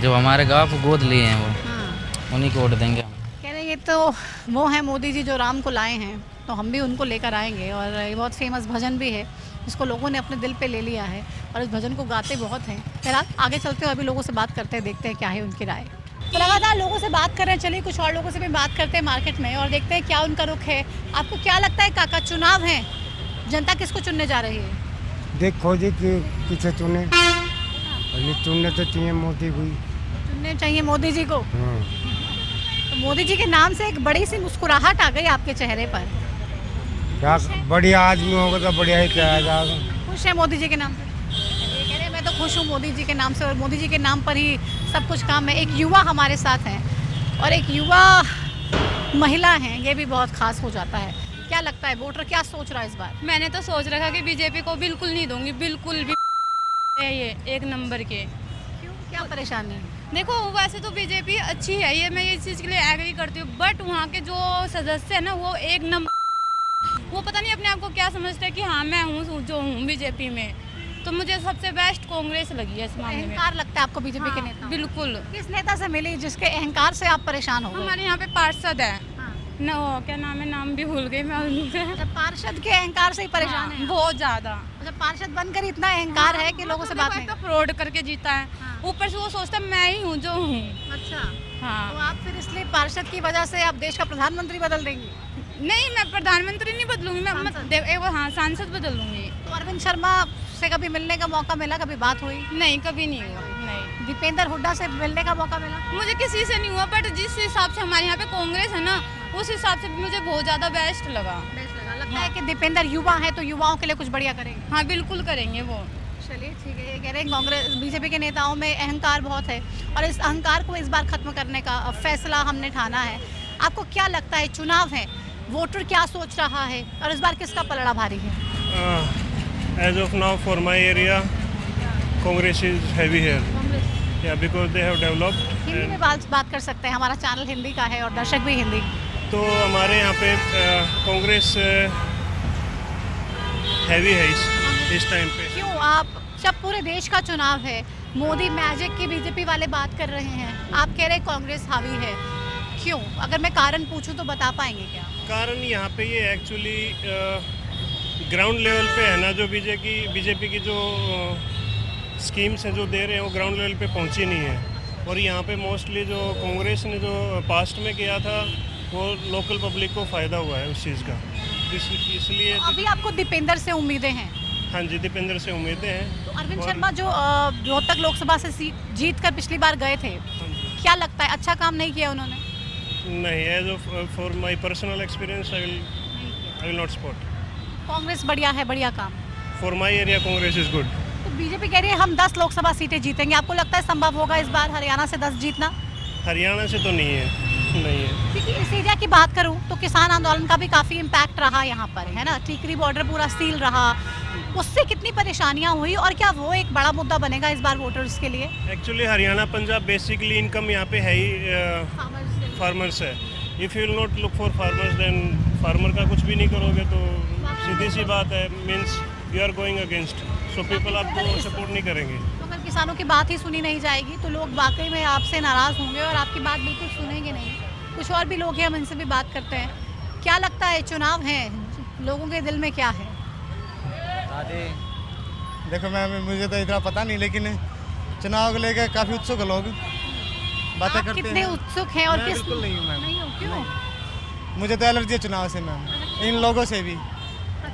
जो हमारे गाँव को गोद लिए हैं वो, हाँ, उन्हीं को वोट देंगे हम। कह रहे ये तो वो हैं मोदी जी जो राम को लाए हैं, तो हम भी उनको लेकर आएंगे। और ये बहुत फेमस भजन भी है, जिसको लोगों ने अपने दिल पे ले लिया है और इस भजन को गाते बहुत हैं। फिर आगे चलते हुए अभी लोगों से बात करते हैं, देखते हैं क्या है उनकी राय। तो लगातार लोगों से बात कर रहे हैं, चलिए कुछ और लोगों से भी बात करते हैं मार्केट में और देखते हैं क्या उनका रुख है। आपको क्या लगता है काका, चुनाव है, जनता किसको चुनने जा रही है? देखो जी कि किसे चुने, और ये चुनने तो चाहिए मोदी को, चुनने चाहिए मोदी जी को। तो मोदी जी के नाम से एक बड़ी सी मुस्कुराहट आ गई आपके चेहरे पर। क्या बढ़िया आदमी होगा तो बढ़िया ही कहा जाएगा। खुश है मोदी जी के नाम से? ये कह रहे हैं मैं तो खुश हूँ मोदी जी के नाम से और मोदी जी के नाम पर ही सब कुछ काम है। एक युवा हमारे साथ हैं और एक युवा महिला हैं, ये भी बहुत खास हो जाता है। क्या लगता है वोटर क्या सोच रहा है इस बार? मैंने तो सोच रखा कि बीजेपी को बिल्कुल नहीं दूंगी, बिल्कुल भी है ये एक नंबर के। क्यों, क्या परेशानी है? देखो वैसे तो बीजेपी अच्छी है, ये मैं इस चीज़ के लिए एग्री करती हूँ, बट वहाँ के जो सदस्य है ना वो एक नंबर, वो पता नहीं अपने आप को क्या समझते हैं कि हाँ मैं हूँ जो हूँ बीजेपी में। तो मुझे सबसे बेस्ट कांग्रेस लगी है इस मामले में। अहंकार लगता है आपको बीजेपी के हाँ, नेता? बिल्कुल। किस नेता से मिली जिसके अहंकार से आप परेशान हो गए? हमारे यहाँ पे पार्षद है, न क्या नाम है, नाम भी भूल गई मैं उनके। पार्षद के अहंकार से ही परेशान है? बहुत ज्यादा। अच्छा, पार्षद बनकर इतना अहंकार है कि लोगों से बात नहीं? फ्रॉड करके जीता है, ऊपर से वो सोचता है मैं ही हूँ जो हूँ। अच्छा, हाँ। तो आप फिर इसलिए पार्षद की वजह से आप देश का प्रधानमंत्री बदल देंगी? नहीं, मैं प्रधानमंत्री नहीं बदलूंगी, मैं हाँ सांसद बदल दूंगी। तो अरविंद शर्मा से कभी मिलने का मौका मिला, कभी बात हुई? नहीं, कभी नहीं हुआ। नहीं। दीपेंद्र हुड्डा से मिलने का मौका मिला? मुझे किसी से नहीं हुआ, बट जिस हिसाब से हमारे यहाँ पे कांग्रेस है ना, उस हिसाब से मुझे बहुत ज़्यादा बेस्ट लगा। लगता है कि दीपेंद्र युवा है तो युवाओं के लिए कुछ बढ़िया करेंगे? हाँ, बिल्कुल करेंगे वो। चलिए ठीक है, ये कह रहे हैं कांग्रेस बीजेपी के नेताओं में अहंकार बहुत है और इस अहंकार को इस बार खत्म करने का फैसला हमने ठाना है। आपको क्या लगता है, चुनाव है, वोटर क्या सोच रहा है और इस बार किसका पलड़ा भारी है? As of now, for my area, Congress is heavy here. Yeah, because they have developed. Hindi में बात कर सकते हैं, हमारा चैनल हिंदी का है और दर्शक भी हिंदी। तो हमारे यहाँ पे कांग्रेस हैवी है इस टाइम पे। क्यों, आप जब पूरे देश का चुनाव है, मोदी मैजिक की बीजेपी वाले बात कर रहे हैं, आप कह रहे हैं कांग्रेस हावी है, क्यों? अगर मैं कारण पूछूं तो बता पाएंगे क्या? कारण यहाँ पे ये एक्चुअली ग्राउंड लेवल पे है ना, जो बीजेपी की जो स्कीम्स हैं जो दे रहे हैं वो ग्राउंड लेवल पे पहुँची नहीं है। और यहाँ पे मोस्टली जो कांग्रेस ने जो पास्ट में किया था वो लोकल पब्लिक को फ़ायदा हुआ है उस चीज़ का, इसलिए अभी आपको दीपेंद्र से उम्मीदें हैं? हाँ जी, दीपेंद्र से उम्मीदें हैं। तो अरविंद शर्मा जो रोहतक लोकसभा से सीट जीत कर पिछली बार गए थे, क्या लगता है अच्छा काम नहीं किया उन्होंने? नहीं, as of for my personal experience I will not support. Congress बढ़िया है, बढ़िया काम। For my area Congress is good. तो बीजेपी कह रही है हम 10 लोकसभा सीटें जीतेंगे, आपको लगता है संभव होगा इस बार हरियाणा से 10 जीतना? हरियाणा से तो नहीं है। क्योंकि इस एरिया की बात करूं तो किसान आंदोलन का भी काफ़ी इम्पैक्ट रहा यहाँ पर, है ना? टिकरी बॉर्डर पूरा सील रहा, उससे कितनी परेशानियाँ हुई और क्या वो एक बड़ा मुद्दा बनेगा इस बार वोटर्स के लिए? Actually Haryana Punjab basically income यहाँ पे है ही फार्मर्स है। If you will not look for farmers then farmer का कुछ भी नहीं करोगे तो सीधी सी बात है, means you are going against, so people आपको सपोर्ट नहीं करेंगे। तो अगर किसानों की बात ही सुनी नहीं जाएगी तो लोग वाकई में आपसे नाराज़ होंगे और आपकी बात बिल्कुल सुनेंगे नहीं। कुछ और भी लोग हैं, हम इनसे भी बात करते हैं। क्या लगता है, चुनाव है, लोगों के दिल में क्या है? देखो मैम, मुझे तो इतना पता नहीं, लेकिन चुनाव को लेकर काफ़ी उत्सुक है, लोग बातें करते हैं। कितने उत्सुक हैं और किस? बिल्कुल नहीं हूँ मैम। नहीं हो, क्यों? मुझे तो एलर्जी है चुनाव से मैम, इन लोगों से भी।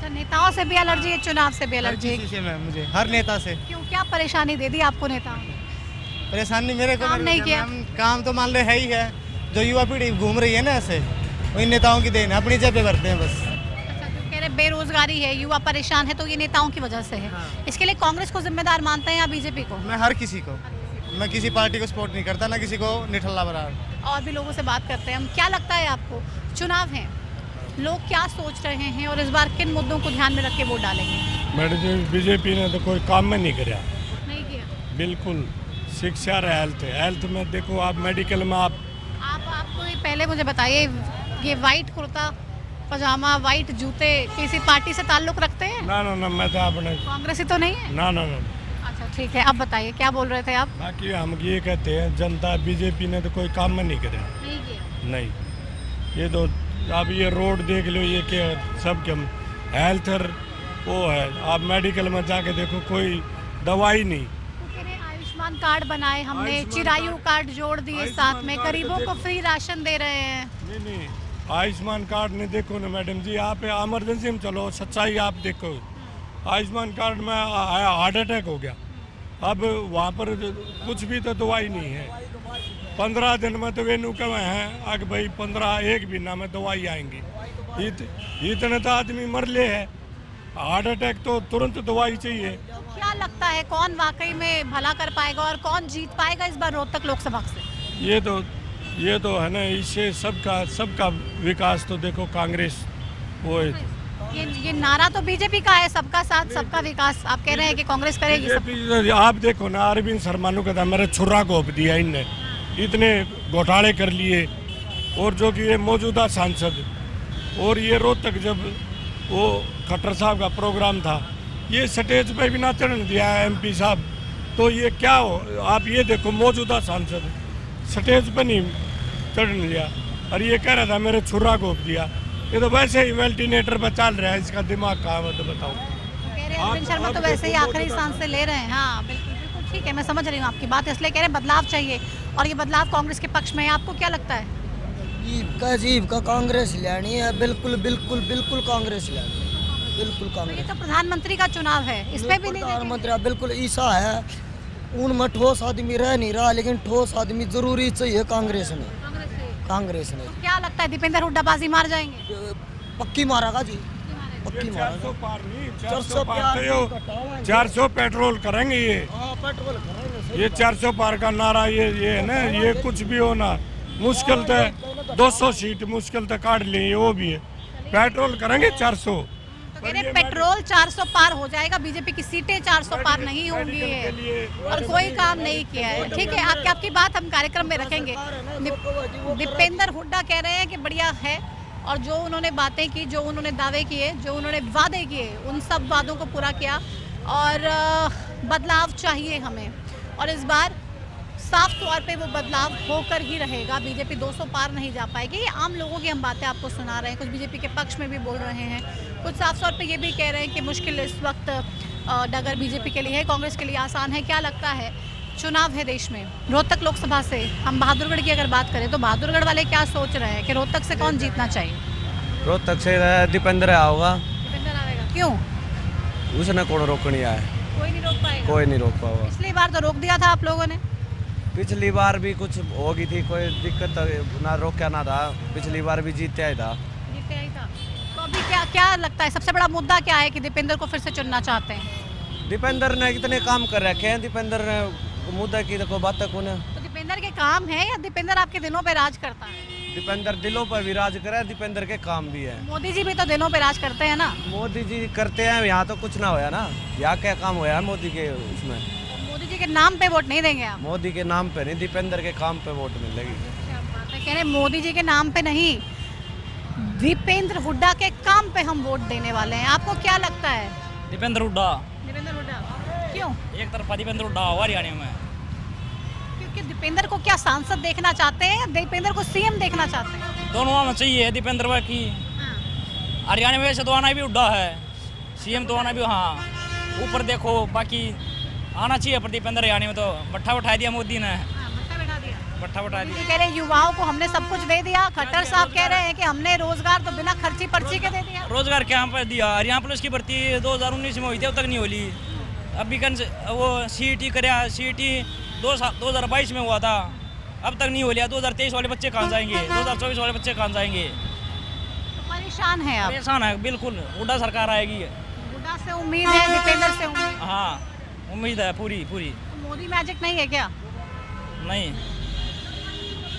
अच्छा, नेताओं से भी एलर्जी है, चुनाव से भी एलर्जी है? किसी से मैम, मुझे हर नेता से। क्यों, क्या परेशानी दे दी आपको नेताओं ने? परेशानी मेरे को काम नहीं किया? मैम, काम तो मान लो है ही है। जो युवा पीढ़ी घूम रही है ना ऐसे, वही नेताओं की देन है, अपनी जेबें भरते हैं बस। अच्छा, जो कह रहे बेरोजगारी है, युवा परेशान है, तो ये नेताओं की वजह से है। इसके लिए कांग्रेस को जिम्मेदार मानते हैं या बीजेपी को? मैं हर किसी को, मैं किसी पार्टी को सपोर्ट नहीं करता, ना किसी को निठल्ला बराबर। और भी लोगों से बात करते हैं हम। क्या लगता है आपको, चुनाव है, लोग क्या सोच रहे हैं और इस बार किन मुद्दों को ध्यान में रख के वोट डालेंगे? मैडम जी, बीजेपी ने तो कोई काम में नहीं किया, नहीं किया। बिल्कुल। शिक्षा और हेल्थ में देखो आप, मेडिकल में आपको ये पहले मुझे बताइए, ये वाइट कुर्ता पजामा, वाइट जूते, किसी पार्टी से ताल्लुक रखते हैं? ना, मैं तो अपने कांग्रेसी तो नहीं है? ना। अच्छा, ठीक है, अब बताइए क्या बोल रहे थे आप? बाकी हम ये कहते हैं, जनता बीजेपी ने तो कोई काम में नहीं किया, नहीं किया। नहीं। ये तो आप ये रोड देख लो, ये क्या सब क्या हेल्थ वो है, आप मेडिकल में जाके देखो कोई दवाई नहीं। आयुष्मान कार्ड बनाए हमने, चिरायु कार्ड जोड़ दिए, साथ में गरीबों को फ्री राशन दे रहे हैं। नहीं, आयुष्मान कार्ड नहीं, देखो ना मैडम जी, आप इमरजेंसी में चलो, सच्चाई आप देखो। आयुष्मान कार्ड में हार्ट अटैक हो गया, अब वहाँ पर कुछ भी तो दवाई नहीं है। 15 दिन में तो वेन्यू कम है, अगर भाई 1 महीना में दवाई आएंगी। इतने तो आदमी मर ले है, हार्ट अटैक तो तुरंत दवाई चाहिए। क्या लगता है कौन वाकई में भला कर पाएगा और कौन जीत पाएगा इस बार रोहतक लोकसभा से? ये तो है ना, इससे सबका विकास तो देखो कांग्रेस वो है। ये नारा तो बीजेपी का है, सबका साथ सबका विकास। आप कह रहे हैं कि कांग्रेस करेगी सब? आप देखो ना, अरविंद शर्मा ने कहता मेरे छुरा को दिया इनने, इतने घोटाले कर लिए। और जो कि ये मौजूदा सांसद, और ये रोहतक जब वो खट्टर साहब का प्रोग्राम था, ये स्टेज पे भी ना चढ़ने दिया है एमपी साहब। तो ये क्या हो, आप ये देखो, मौजूदा सांसद स्टेज पे नहीं चढ़ने दिया, और ये कह रहा था मेरे छुरा को दिया। ये तो वैसे ही वेंटिलेटर पर चल रहा है, इसका दिमाग कहाँ है तो बताओ। कह रहे अरविंद शर्मा तो वैसे ही आखिरी सांस से ले रहे हैं। हाँ बिल्कुल, ठीक है, मैं समझ रही हूँ आपकी बात। इसलिए कह रहे हैं बदलाव चाहिए, और ये बदलाव कांग्रेस के पक्ष में है। आपको क्या लगता है? जीव का कांग्रेस लेनी है, बिल्कुल कांग्रेस लेनी है, बिल्कुल कांग्रेस। ये तो प्रधानमंत्री का चुनाव है, इसमें भी नहीं प्रधानमंत्री बिल्कुल ईसा है, उनमें ठोस आदमी रह नहीं रहा, लेकिन ठोस आदमी जरूरी चाहिए कांग्रेस ने। तो क्या लगता है दीपेंद्र हुड्डा बाजी मार जाएंगे? पक्की मारेगा जी, पक्की मारेगा। 400 पेट्रोल करेंगे ये 400 पार का नारा, ये है ना, ये कुछ भी होना मुश्किल था। 200 सीट मुश्किल था काट लेंगे, वो भी है। पेट्रोल करेंगे 400। तो कह रहे पेट्रोल 400 पार हो जाएगा, बीजेपी की सीटें 400 पार नहीं होंगी, और कोई काम नहीं किया है। ठीक है, आपकी बात हम कार्यक्रम में रखेंगे। दीपेंद्र हुड्डा कह रहे हैं कि बढ़िया है, और जो उन्होंने बातें की, जो उन्होंने दावे किए, जो उन्होंने वादे किए, उन सब वादों को पूरा किया, और बदलाव चाहिए हमें। और इस बार साफ तौर पे वो बदलाव होकर ही रहेगा। बीजेपी 200 पार नहीं जा पाएगी। ये आम लोगों की हम बातें आपको सुना रहे हैं, कुछ बीजेपी के पक्ष में भी बोल रहे हैं, कुछ साफ तौर पे ये भी कह रहे हैं कि मुश्किल इस वक्त डगर बीजेपी के लिए है, कांग्रेस के लिए आसान है। क्या लगता है, चुनाव है देश में, रोहतक लोकसभा से हम बहादुरगढ़ की अगर बात करें तो बहादुरगढ़ वाले क्या सोच रहे हैं कि रोहतक से कौन जीतना चाहिए? रोहतक से दीपेंद्र आओगा। दीपेंद्र आएगा, क्यों? उसने कौन रोकनी है? कोई नहीं रोक पाएगा। कोई नहीं रोक पाएगा। पिछली बार तो रोक दिया था आप लोगों ने। पिछली बार भी कुछ होगी थी, कोई दिक्कत ना, रोका ना था। पिछली बार भी जीते आई था। तो अभी क्या लगता है सबसे बड़ा मुद्दा क्या है कि दीपेंद्र को फिर से चुनना चाहते हैं? दीपेंद्र ने कितने काम कर रखे हैं, दीपेंद्र ने मुद्दा की तो कोई बात कौन है। तो दीपेंद्र के काम है या दीपेंद्र आपके दिलों पे राज करता है? दीपेंद्र दिलों पर भी राज करे, दीपेंद्र के काम भी है। मोदी जी भी तो दिलों पे राज करते हैं ना। मोदी जी करते हैं, यहाँ तो कुछ ना होया ना, यहाँ क्या काम होया है मोदी के उसमें। मोदी जी के नाम पे वोट नहीं देंगे आप? मोदी के नाम पे नहीं, दीपेंद्र के काम पे वोट मिलेगी। कह रहे मोदी जी के नाम पे नहीं, दीपेंद्र हुड्डा के काम पे हम वोट देने वाले हैं। आपको क्या लगता है? दीपेंद्र हुड्डा। दीपेंद्र हुड्डा क्यों? एक तरफा दीपेंद्र हुड्डा हुआ हरियाणा में, क्योंकि दीपेंद्र को क्या सांसद देखना चाहते हैं, दीपेंद्र को सीएम देखना चाहते हैं? दोनों आना चाहिए दीपेंद्र की। हरियाणा में वैसे तो आना भी हुड्डा है, सीएम तो आना भी, हाँ ऊपर देखो, बाकी आना चाहिए। पर दीपेंद्र हरियाणा में तो मट्ठा बैठा दिया मोदी ने। पट्टा बटा दिया। कह रहे हैं युवाओं को हमने सब कुछ दे दिया। खट्टर साहब कह रहे हैं कि हमने रोजगार तो बिना खर्ची पर्ची के दे दिया। रोजगार क्या पे दिया? हरियाणा पुलिस की भर्ती 2019 में हुई थी, अब तक नहीं होली। अभी वो CET कराया, CET 2022 में हुआ था, अब तक नहीं हो लिया। 2023 वाले बच्चे कहाँ जाएंगे? 2024 वाले बच्चे कहाँ जाएंगे? परेशान है आप? परेशान है बिल्कुल। हुड्डा सरकार आएगी। हुड्डा से उम्मीद है, दीपेंद्र से उम्मीद? हाँ उम्मीद है पूरी। तो मोदी मैजिक नहीं है क्या? नहीं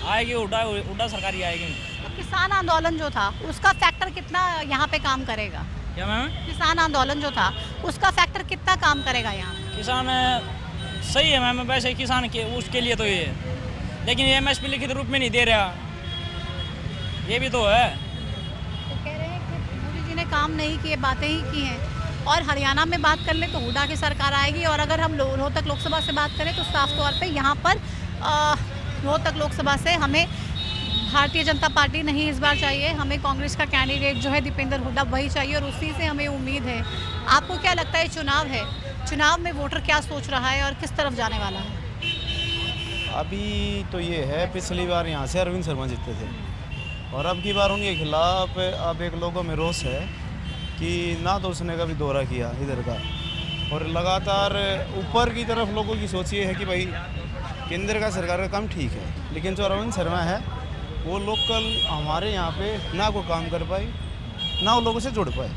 आएगी, हुड्डा सरकार ही आएगी। तो किसान आंदोलन जो था उसका फैक्टर कितना यहाँ पे काम करेगा? क्या मैम? किसान आंदोलन जो था उसका फैक्टर कितना काम करेगा यहाँ? किसान सही है मैम, वैसे किसान के उसके लिए तो ये, लेकिन ये MSP लिखित रूप में नहीं दे रहा, ये भी तो है। तो कह रहे हैं कि मोदी जी ने काम नहीं किए, बातें ही की हैं। और हरियाणा में बात कर ले तो हुड्डा की सरकार आएगी, और अगर हम रोहतक लोकसभा से बात करें तो साफ तौर पे यहाँ पर रोहतक लोकसभा से हमें भारतीय जनता पार्टी नहीं इस बार चाहिए, हमें कांग्रेस का कैंडिडेट जो है दीपेंद्र हुड्डा वही चाहिए, और उसी से हमें उम्मीद है। आपको क्या लगता है, चुनाव है, चुनाव में वोटर क्या सोच रहा है और किस तरफ जाने वाला है? अभी तो ये है, पिछली बार यहाँ से अरविंद शर्मा जीते थे और अब की बार उनके खिलाफ अब एक लोगों में रोष है कि ना तो उसने कभी दौरा किया इधर का, और लगातार ऊपर की तरफ लोगों की सोच ये है कि भाई केंद्र का सरकार का काम ठीक है, लेकिन जो अरविंद शर्मा है वो लोकल हमारे यहाँ पे ना कोई काम कर पाए, ना वो लोगों से जुड़ पाए।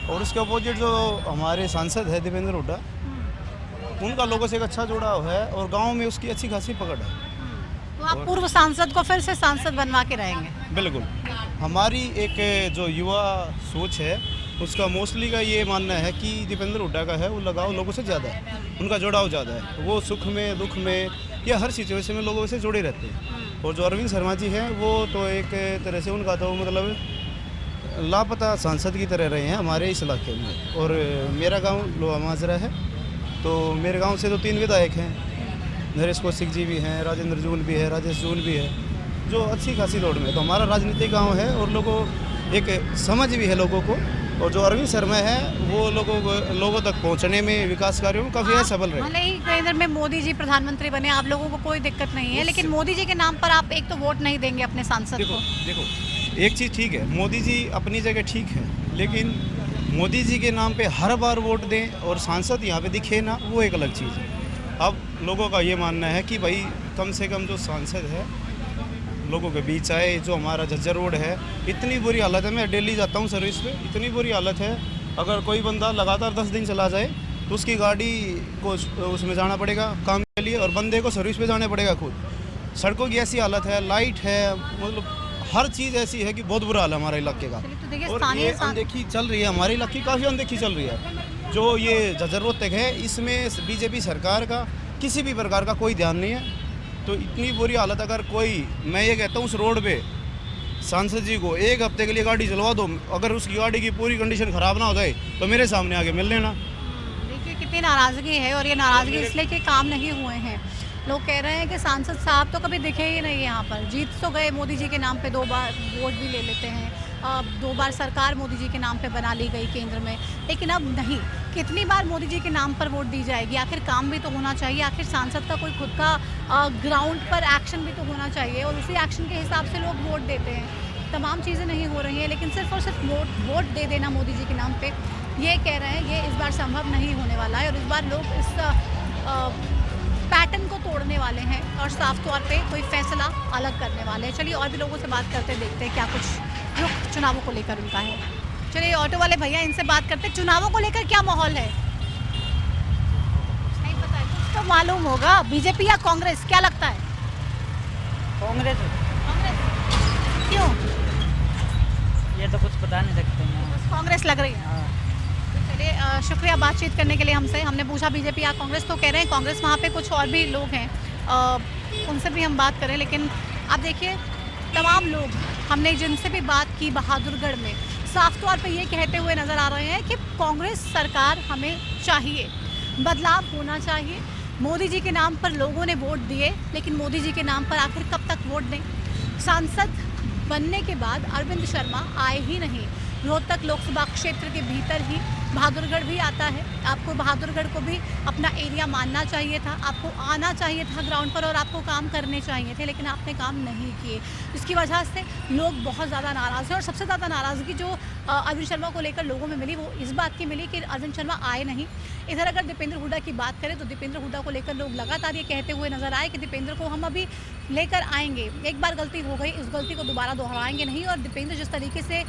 और उसके अपोजिट जो हमारे सांसद है दीपेंद्र हुड्डा, उनका लोगों से एक अच्छा जुड़ाव है और गांव में उसकी अच्छी खासी पकड़ है। तो आप पूर्व सांसद को फिर से सांसद बनवा के रहेंगे? बिल्कुल। हमारी एक जो युवा सोच है उसका मोस्टली का ये मानना है कि दीपेंद्र हुड्डा का है वो लगाव लोगों से ज़्यादा है, उनका जुड़ाव ज़्यादा है, वो सुख में दुख में या हर सिचुएशन में लोगों से जुड़े रहते हैं। और जो अरविंद शर्मा जी हैं वो तो एक तरह से उनका तो मतलब लापता सांसद की तरह रहे हैं हमारे इस इलाके में। और मेरा गांव लोहा माजरा है, तो मेरे गांव से तो 3 विधायक हैं, नरेश कौशिक जी भी हैं, राजेंद्र जून भी है, राजेश जून भी है, जो अच्छी खासी लोड में। तो हमारा राजनीतिक गांव है और लोगों एक समझ भी है लोगों को, और जो अरविंद शर्मा है वो लोगों तक पहुंचने में विकास कार्यों में काफ़ी सफल रहे। भले ही केंद्र में मोदी जी प्रधानमंत्री बने, आप लोगों को कोई दिक्कत नहीं है, लेकिन मोदी जी के नाम पर आप एक तो वोट नहीं देंगे अपने सांसद को। देखो एक चीज़ ठीक है, मोदी जी अपनी जगह ठीक है, लेकिन मोदी जी के नाम पे हर बार वोट दें और सांसद यहाँ पे दिखे ना, वो एक अलग चीज़ है। अब लोगों का ये मानना है कि भाई कम से कम जो सांसद है लोगों के बीच आए। जो हमारा झज्जर रोड है, इतनी बुरी हालत है, मैं डेली जाता हूँ सर्विस पे, इतनी बुरी हालत है, अगर कोई बंदा लगातार 10 दिन चला जाए तो उसकी गाड़ी को उसमें जाना पड़ेगा काम के लिए, और बंदे को सर्विस पे जाना पड़ेगा खुद। सड़कों की ऐसी हालत है, लाइट है, मतलब हर चीज़ ऐसी है कि बहुत बुरा हाल है हमारे इलाके का। और ये अनदेखी चल रही है, हमारे इलाके की काफ़ी अनदेखी चल रही है। जो ये झज्जर रोहतक है, इसमें बीजेपी सरकार का किसी भी प्रकार का कोई ध्यान नहीं है। तो इतनी बुरी हालत, अगर कोई, मैं ये कहता हूँ उस रोड पे सांसद जी को 1 हफ्ते के लिए गाड़ी चलवा दो, अगर उसकी गाड़ी की पूरी कंडीशन ख़राब ना हो जाए तो मेरे सामने आके मिल लेना। देखिए कितनी नाराज़गी है, और ये नाराज़गी इसलिए कि काम नहीं हुए हैं। लोग कह रहे हैं कि सांसद साहब तो कभी दिखे ही नहीं यहाँ पर, जीत तो गए मोदी जी के नाम पे, 2 बार वोट भी ले लेते हैं, 2 बार सरकार मोदी जी के नाम पे बना ली गई केंद्र में, लेकिन अब नहीं। कितनी बार मोदी जी के नाम पर वोट दी जाएगी? आखिर काम भी तो होना चाहिए, आखिर सांसद का कोई खुद का ग्राउंड पर एक्शन भी तो होना चाहिए, और उसी एक्शन के हिसाब से लोग वोट देते हैं। तमाम चीज़ें नहीं हो रही हैं, लेकिन सिर्फ और सिर्फ वोट दे देना मोदी जी के नाम पे, ये कह रहे हैं ये इस बार संभव नहीं होने वाला है, और इस बार लोग इस पैटर्न को तोड़ने वाले हैं और साफ तौर पे कोई फैसला अलग करने वाले हैं। चलिए और भी लोगों से बात करते, देखते हैं क्या कुछ रुख चुनावों को लेकर उनका है। चलिए ऑटो वाले भैया, इनसे बात करते हैं, चुनावों को लेकर क्या माहौल है? नहीं पता है, कुछ तो मालूम होगा। बीजेपी या कांग्रेस, क्या लगता है? कांग्रेस। क्यों? ये तो कुछ बता नहीं सकते हैं। बस कांग्रेस लग रही है। चलिए शुक्रिया बातचीत करने के लिए हमसे। हमने पूछा बीजेपी या कांग्रेस, तो कह रहे हैं कांग्रेस। वहाँ पे कुछ और भी लोग हैं, उनसे भी हम बात करें, लेकिन आप देखिए तमाम लोग हमने जिनसे भी बात की बहादुरगढ़ में, साफ तौर पे ये कहते हुए नज़र आ रहे हैं कि कांग्रेस सरकार हमें चाहिए, बदलाव होना चाहिए। मोदी जी के नाम पर लोगों ने वोट दिए, लेकिन मोदी जी के नाम पर आखिर कब तक वोट दें? सांसद बनने के बाद अरविंद शर्मा आए ही नहीं, रोहतक लोकसभा क्षेत्र के भीतर ही बहादुरगढ़ भी आता है। आपको बहादुरगढ़ को भी अपना एरिया मानना चाहिए था, आपको आना चाहिए था ग्राउंड पर और आपको काम करने चाहिए थे, लेकिन आपने काम नहीं किए, जिसकी वजह से लोग बहुत ज़्यादा नाराज़ हैं। और सबसे ज़्यादा नाराज़गी जो अरविंद शर्मा को लेकर लोगों में मिली वो इस बात की मिली कि अरविंद शर्मा आए नहीं। इधर अगर दीपेंद्र हुड्डा की बात करें तो दीपेंद्र हुड्डा को लेकर लोग लगातार ये कहते हुए नजर आए कि दीपेंद्र को हम अभी लेकर आएंगे, एक बार गलती हो गई, इस गलती को दोबारा दोहराएंगे नहीं। और दीपेंद्र जिस तरीके से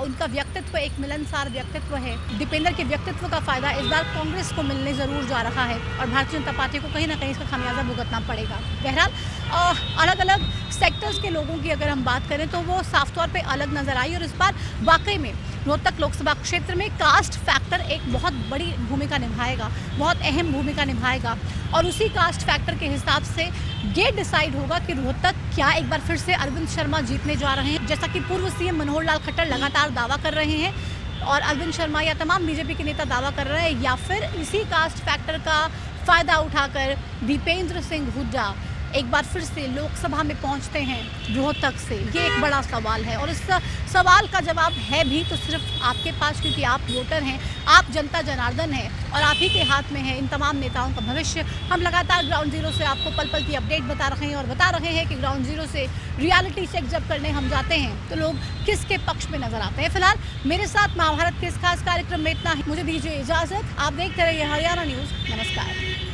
उनका व्यक्तित्व एक मिलनसार व्यक्तित्व है, दीपेंद्र के व्यक्तित्व का फ़ायदा इस बार कांग्रेस को मिलने ज़रूर जा रहा है और भारतीय जनता पार्टी को कहीं ना कहीं इसका खामियाजा भुगतना पड़ेगा। बहरहाल अलग अलग सेक्टर्स के लोगों की अगर हम बात करें तो वो साफ तौर पे अलग नज़र आई और इस बार वाकई में रोहतक लोकसभा क्षेत्र में कास्ट फैक्टर एक बहुत बड़ी भूमिका निभाएगा, बहुत अहम भूमिका निभाएगा। और उसी कास्ट फैक्टर के हिसाब से ये डिसाइड होगा कि रोहतक क्या एक बार फिर से अरविंद शर्मा जीतने जा रहे हैं, जैसा कि पूर्व सीएम मनोहर लाल खट्टर लगातार दावा कर रहे हैं और अरविंद शर्मा या तमाम बीजेपी के नेता दावा कर रहे हैं, या फिर इसी कास्ट फैक्टर का फ़ायदा उठाकर दीपेंद्र सिंह हुड्डा एक बार फिर से लोकसभा में पहुंचते हैं रोहतक से। ये एक बड़ा सवाल है और इस सवाल का जवाब है भी तो सिर्फ आपके पास, क्योंकि आप वोटर हैं, आप जनता जनार्दन हैं और आप ही के हाथ में है इन तमाम नेताओं का भविष्य। हम लगातार ग्राउंड जीरो से आपको पल पल की अपडेट बता रहे हैं और बता रहे हैं कि ग्राउंड जीरो से रियलिटी चेक जब करने हम जाते हैं तो लोग किसके पक्ष में नजर आते हैं। फिलहाल मेरे साथ महाभारत के इस खास कार्यक्रम में इतना ही, मुझे दीजिए इजाज़त। आप देखते रहिए हरियाणा न्यूज़। नमस्कार।